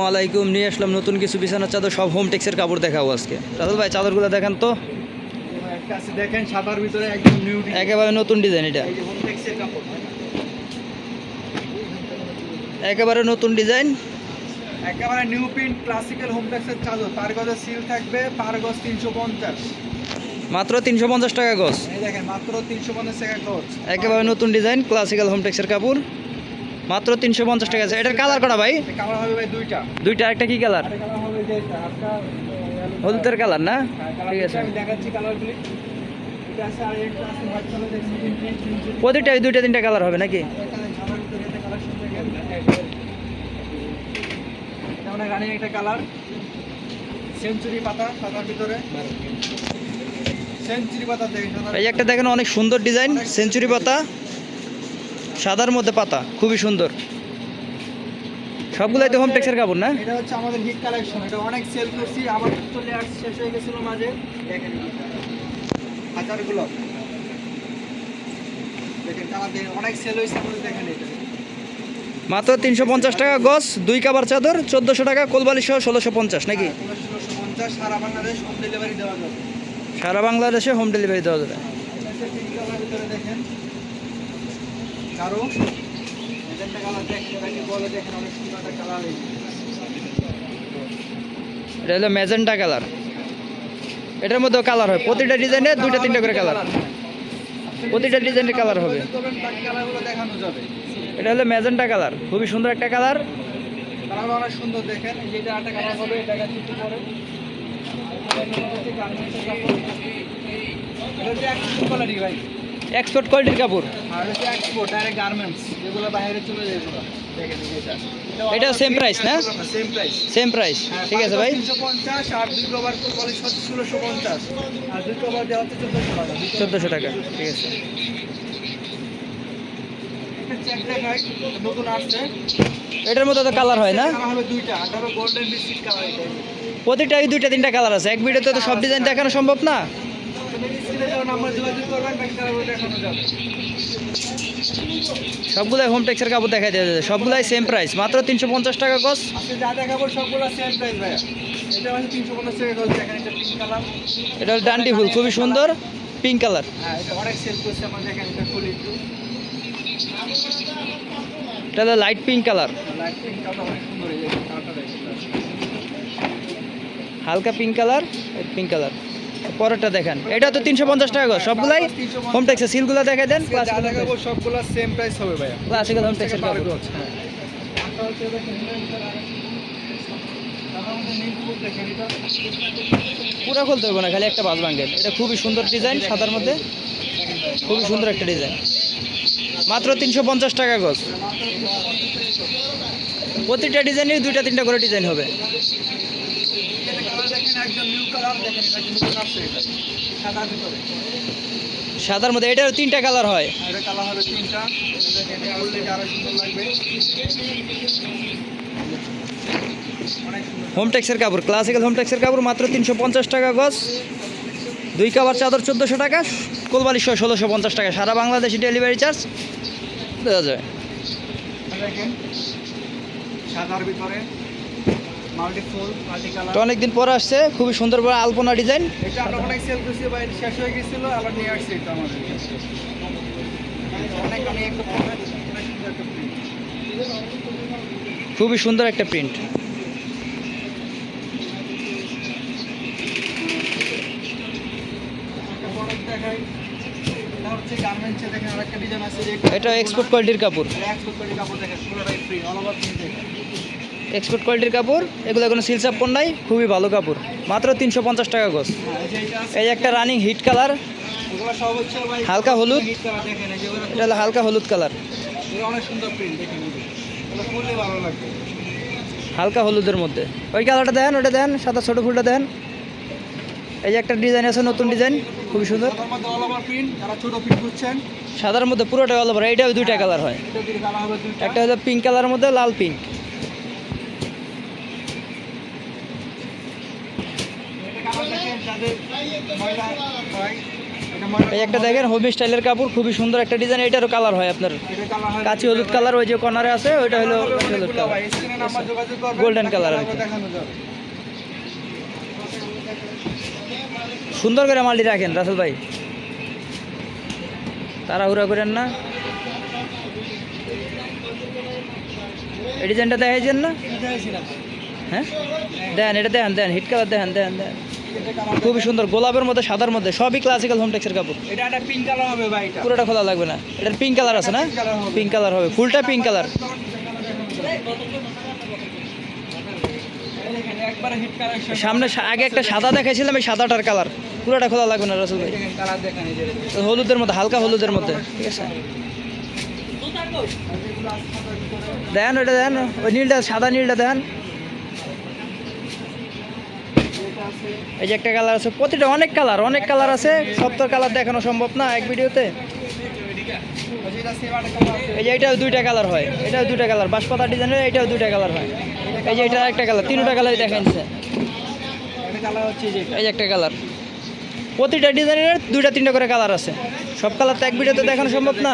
ওয়ালাইকুম নিয়ে আসলাম নতুন কিছু বিছানার চাদর, সব হোম টেক্সের কাপড় দেখাবো আজকে। রাহুল ভাই চাদরগুলো দেখেন তো, দেখেন সাদার ভিতরে একদম নিউ একেবারে নতুন ডিজাইন। এটা হোম টেক্সের কাপড়, একেবারে নতুন ডিজাইন, একেবারে নিউ প্রিন্ট ক্লাসিক্যাল হোম টেক্সের চাদর। তার গজে সিল থাকবে, পার গজ 350, মাত্র 350 টাকা গজ। এই দেখেন মাত্র 350 টাকা গজ। একেবারে নতুন ডিজাইন ক্লাসিক্যাল হোম টেক্সের কাপড়, মাত্র 350 টাকা আছে। এটার কালার করা ভাই? কালার হবে ভাই দুইটা। একটা কি কালার? আরেকটা কালার হবে যে একটা হলুদের কালার না? ঠিক আছে, আমি দেখাচ্ছি কালারগুলি। এটা আছে আর একটা আছে হোয়াইট কালার, দেখেন প্রিন্ট। প্রতিটাই দুইটা তিনটা কালার হবে নাকি? এখানে ঝামের ভিতরে একটা কালেকশন দেখেন, এটা মানে রানিং একটা কালার, সেঞ্চুরি পাতা সাদার ভিতরে, সেঞ্চুরি পাতা দেখেন। এই একটা দেখেন অনেক সুন্দর ডিজাইন, সেঞ্চুরি পাতা সাদার মধ্যে পাতা, খুবই সুন্দর। সবগুলাই তো হোম টেক্সের কাপড় না? এটা হচ্ছে আমাদের হিট কালেকশন, এটা অনেক সেল করছি, আবার চলে আসছে, শেষ হয়ে গেছিল মাঝে। দেখেন হাজারগুলো, দেখেন কালার দেখেন, অনেক সেল হয়েছে আমাদের। দেখেন এটা মাত্র 350 টাকা গজ, 2 কাভার চাদর, 1400 টাকা কোলবালি সহ 1650 নাকি? 1650, সারা বাংলাদেশ হোম ডেলিভারি দেওয়া যাবে। সারা বাংলাদেশে হোম ডেলিভারি দেওয়া যাবে। পিঙ্ক কালার ভিতরে দেখেন কারো একটা কালার দেখেন, এটাকে বলে দেখেন অনেক সুন্দর একটা কালার। এটা হলো ম্যাজেন্টা কালার। এটার মধ্যেও কালার হয়, প্রতিটা ডিজাইনে দুইটা তিনটা করে কালার, প্রতিটা ডিজাইনের কালার হবে। কালারগুলো দেখানো যাবে। এটা হলো ম্যাজেন্টা কালার, খুবই সুন্দর একটা কালার। কালারগুলো অনেক সুন্দর দেখেন। এই যে এটা একটা কালার হবে, এটা একটু পরে এক্সপোর্ট কোয়ালিটির কাপড়, আর হচ্ছে এক্সপোর্ট ডাইরেক্ট গার্মেন্টস, যেগুলো বাইরে চলে যায় এগুলো। দেখেন এটা সেম প্রাইস না? সেম প্রাইস, সেম প্রাইস, ঠিক আছে ভাই। 350, আর 2 কভার কোলে 1650, আর 2 কভার দেওয়া হচ্ছে 1400 টাকা, ঠিক আছে। একটা চেক দেখাই, নতুন আসছে। এটার মধ্যে তো কালার হয় না? কালার হবে দুইটা, একটা হবে গোল্ডেন বিস্কিট কালার। এটা প্রতিটাই দুইটা তিনটা কালার আছে, এক ভিডিওতে তো সব ডিজাইন দেখানো সম্ভব না। স্ক্রিনে দেওয়া নাম্বার যোগাযোগ করবেন, বাকি কালারগুলো দেখানো যাবে। সবগুলাই হোম টেক্সের কাপড় দেখাই দেওয়া যাবে, সবগুলাই সেম প্রাইস, মাত্র 350 টাকা গজ। আজকে যা দেখাবো সবগুলো সেম প্রাইস ভাইয়া। এটা হচ্ছে 350 টাকা গজ। দেখেন এটা পিঙ্ক কালার, এটা হলো ডান্ডি ফুল, খুবই সুন্দর পিঙ্ক কালার। হ্যাঁ এটা অনেক সেল করছে আমার। দেখেন এটা ফুল একটু এটা হলো light pink colour, light pink colour, অনেক সুন্দর। এই যে কালারটা দেখেন, হালকা পিঙ্ক কালার, পিঙ্ক কালার। পরেরটা দেখেন, এটা তো 350 টাকা গজ, সবগুলাই হোম টেক্সের। সিলগুলো দেখাই দেন। যা দেখাবো সবগুলো সেম প্রাইস হবে ভাইয়া, ক্লাসিক্যাল হোম টেক্সের কাপড়। হ্যাঁ। একটা হচ্ছে দেখেন দেখেন এটা পুরো খুলতে হবে না, খালি একটা বাজ ভাঙ্গেল। এটা খুবই সুন্দর ডিজাইন, সাদার মধ্যে খুবই সুন্দর একটা ডিজাইন, মাত্র 350 টাকা গজ। প্রতিটা ডিজাইনের দুইটা তিনটা করে ডিজাইন হবে। কালার দেখেন একদম নিউ কালার। দেখেন এটা কিন্তু আসছে, এটা সাদার ভিতরে, সাদার মধ্যে এটারও তিনটা কালার হয়। আর এটা কালার হবে তিনটা। দেখেন এটা বললে আরো সুন্দর লাগবে, অনেক সুন্দর। হোম টেক্সের কাপড়, ক্লাসিক্যাল হোম টেক্সের কাপড়, মাত্র 350 টাকা গজ, 2 কাভার চাদর 1400 টাকা, কোলবালি সহ 1650 টাকা। সারা বাংলাদেশে ডেলিভারি চার্জ দেওয়া যায়। দেখেন সাদার ভিতরে মাল্টি ফুল, মাল্টি কালার। তো অনেকদিন পরে আসছে, খুবই সুন্দর বড় আলপনা ডিজাইন। এটা আমরা অনেক সেল করছি ভাই, শেষ হয়ে গেছিল, আবার নিয়ে আসছি এটা আমাদের অনেক অনেক একটা অনেক সুন্দর একটা print। খুবই সুন্দর একটা প্রিন্ট। একটা প্রোডাক্ট দেখাই, এটা হচ্ছে গার্মেন্টসে। দেখেন আরেকটা ডিজাইন আছে, এটা এক্সপোর্ট কোয়ালিটির কাপড়, এক্সপোর্ট কোয়ালিটি কাপড়। দেখেন পুরোটাই ফ্রি, অল ওভার প্রিন্ট। দেখেন এক্সপোর্ট কোয়ালিটির কাপড়, এগুলো কোনো সিল চাপ্পর নাই, খুবই ভালো কাপড়, মাত্র 350 টাকা গজ। হ্যাঁ, এই যে এটা আছে, এই একটা রানিং হিট কালার, এগুলো সব হচ্ছে ভাই হালকা হলুদ। Hit colour. দেখেন এই যে এটা হলো হালকা হলুদ কালার, এগুলো অনেক সুন্দর প্রিন্ট। দেখেন এগুলো ফুললে ভালো লাগবে। হালকা হলুদের মধ্যে। ওই কালারটা দেন, ওটা দেন, সাদা ছোটো ফুলটা দেন। এই যে একটা ডিজাইন আছে, নতুন ডিজাইন, খুবই সুন্দর। সাদার মধ্যে অল ওভার প্রিন্ট, যারা ছোট প্রিন্ট করছেন সাদার মধ্যে পুরোটা অল ওভার। এইটাও দুইটা কালার হয়, এটা দিয়ে কালার হবে দুইটা। একটা হলো পিঙ্ক কালারের মধ্যে লাল পিঙ্ক। এটা কালার দেখেন যাদের ময়লা হয়, এই একটা দেখেন হোম স্টাইলের কাপড়, খুবই সুন্দর একটা ডিজাইন। এটারও কালার হয় আপনার কাঁচি হলুদ কালার, ওই যে কর্নারে আছে ওইটা হলো হলুদ কালার, গোল্ডেন কালার আর কি। সুন্দর করে মালটি রাখেন রাসেল ভাই, তাড়াহুড়া করেন না। এই ডিজাইনটা দেখাইছেন না? হ্যাঁ দেন, এটা দেন দেন, হিট কালার দেন দেন দেন, খুবই সুন্দর, গোলাপের মধ্যে সাদার মধ্যে, সবই ক্লাসিক্যাল হোমটেক্সের কাপড়। এটা একটা পিঙ্ক কালার হবে ভাই, এটা পুরোটা খোলা লাগবে না, এটার পিঙ্ক কালার আছে না? পিঙ্ক কালার হবে, ফুলটা পিঙ্ক কালার। একবারে হিট কালার। সামনে আগে একটা সাদা দেখাইছিলাম, এই সাদাটার কালার, পুরোটা খোলা লাগবে না রাসেল ভাই। কালার দেখেন এই যে হলুদের মধ্যে, হালকা হলুদের মধ্যে, ঠিক আছে দেন, ওইটা দেন, ওই নীলটা, সাদা নীলটা দেন। এই যে একটা কালার আছে, প্রতিটা অনেক কালার আছে, সব তো কালার দেখানো সম্ভব না এক ভিডিওতে। এই যে এটাও দুইটা কালার হয়, এটাও দুইটা কালার, বাঁশপাতা ডিজাইনের এটাও দুইটা কালার হয়। এই যে এটা একটা কালার, তিনটা কালারই দেখাইছে। এই যে একটা কালার, প্রতিটা ডিজাইনের দুইটা তিনটা করে কালার আছে, সব কালার তো এক ভিডিওতে দেখানো সম্ভব না।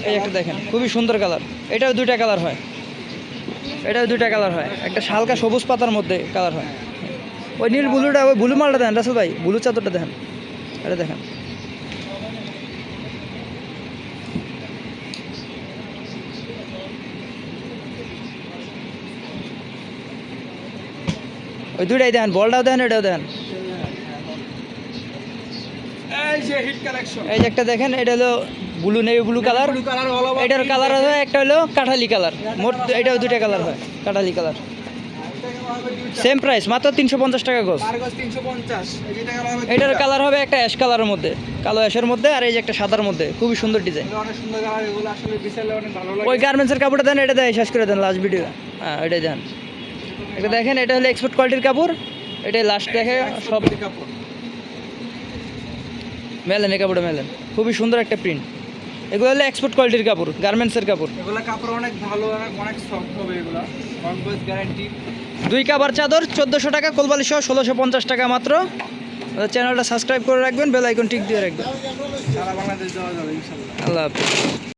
এই একটা দেখেন, খুবই সুন্দর কালার, এটাও দুইটা কালার হয়, এটাও দুইটা কালার হয়, একটা হালকা সবুজ পাতার মধ্যে কালার হয়। ওই নীল ব্লুটা, ওই ব্লু মালটা দেন রাসেল ভাই, ব্লু চাদরটা দেখেন, এটা দেখেন। ওই দুইটাই দেন, বলটাও দেন, এটাও দেন। এই যে হিট কালেকশন, এই যে একটা দেখেন, এটা হলো blue, navy blue colour, blue colour all over. এটার কালার হয় একটা হলো কাঠালি কালার, মোট এটাও দুইটা কালার হয়, কাঠালি কালার। সেম প্রাইস, মাত্র 350 টাকা গজ। আর গজ 350। এই যে কালার হবে, এটার কালার হবে একটা অ্যাশ কালারের মধ্যে, কালো অ্যাশের মধ্যে, আর এই যে একটা সাদার মধ্যে, খুবই সুন্দর ডিজাইন। অনেক সুন্দর কালার, এগুলো আসলে বিশালে অনেক ভালো লাগে। ওই গার্মেন্টসের কাপড়টা দেন, এটা দেয় শেষ করে দেন লাস্ট ভিডিও। হ্যাঁ এটাই দেন, এটা দেখেন, এটা হলো এক্সপোর্ট কোয়ালিটির কাপড়, এটাই লাস্ট দেখে সব কাপড় মেলেন, এই কাপড়টা মেলেন, খুবই সুন্দর একটা প্রিন্ট। এগুলো হলো এক্সপোর্ট কোয়ালিটির কাপড়, গার্মেন্টসের কাপড়। এগুলো কাপড় অনেক ভালো, অনেক সফট হবে এগুলো, ওয়ান গজ গ্যারান্টি। 2 কাভার চাদর 1400 টাকা, কোলবালি সহ 1650 টাকা মাত্র। চ্যানেলটা সাবস্ক্রাইব করে রাখবেন, বেল আইকন টিক দিয়ে রাখবেন। সারা বাংলাদেশ যাওয়া যাবে ইনশাআল্লাহ। আল্লাহ হাফেজ।